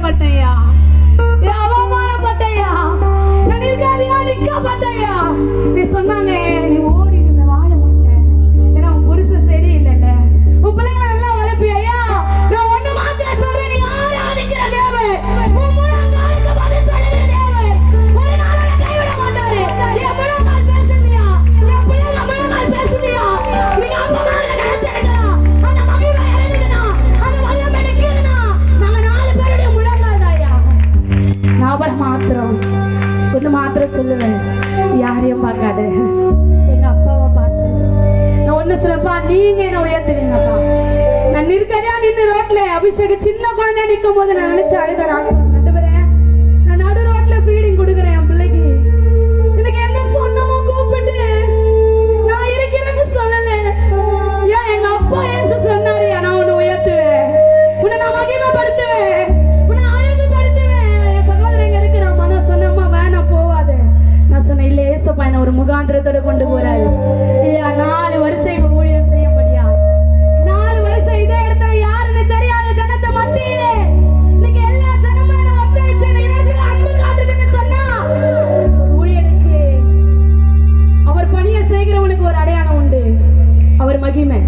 வெட்கப்பட்டையா, அவமானப்பட்டையா, நான் இருக்காதியா நிக்கப்பட்டையா. நீ சொன்னானே நீ ஓடிடுமே வாழ மாட்டேன், ஏன்னா உன் புருஷன் சரியில்லைல்ல. உன் பிள்ளைங்களை நல்லா வளர்ப்பியா. நான் ஒண்ணு மாத்திரம் சொல்றேன், நீ ஆராதிக்கிற தேவன் உன் முழங்காலுக்கு பதில் சொல்லுகிற தேவன் ஒரு நாள் கைவிட மாட்டாரு. என் முழங்கால் பேசுறியா, என் பிள்ளைங்க முழங்கால் பேசுறியா, நீங்க அப்பமா நினைச்சிருக்கலாம். அந்த மகிமை இறங்குதுனா, அந்த வல்லமை நிக்குதுனா, நாங்க 4 பேருடைய முழங்கால் தாயா. நான் ஒரு மாத்திரம் ஒண்ணு மாத்திரம் சொல்லுவேன், யாரையும் பார்க்காது, எங்க அப்பாவை பார்த்து நான் ஒண்ணு சொல்லப்பா, நீங்க என்ன உயர்த்துவீங்கப்பா. நான் நிற்கதா நின்று ரோட்ல அபிஷேகம் சின்ன குழந்தையா நிற்கும் போது நான் நினைச்சு அழுத நான் நடு ரோட்ல ஃபீடிங் கொடுக்குறேன் என் பிள்ளைக்கு. எனக்கு எந்த சொந்தமும் கூப்பிட்டு நான் இருக்கிறேன்னு சொல்லல. ஏன் எங்க அப்பா ஏசு சொன்னாரு, நான் உன்னை உயர்த்துவேன், உன்னை நான் மகிமைப்படுத்துவேன், உன்னை அழகுபடுத்துவேன். என் சகோதரங்க இருக்கிற மனம் சொன்னம்மா வேணாம் போவாது. நான் சொன்னேன் இல்ல, ஏசப்பா என்ன ஒரு முகாந்திரத்தோட கொண்டு போறாரு. 4 வருஷம் ஊழியம் செய்யும்படியா, 4 வருஷம் இதே இடத்துல யாருன்னு தெரியாத ஜனத்தை மத்தியிலே இன்னைக்கு எல்லா ஜனமும் என்ன ஒத்துழைச்சு இடத்துல அன்பு காட்டுதுன்னு சொன்னா, ஊழியனுக்கு அவர் பணியை செய்கிறவனுக்கு ஒரு அடையாளம் உண்டு, அவர் மகிமை.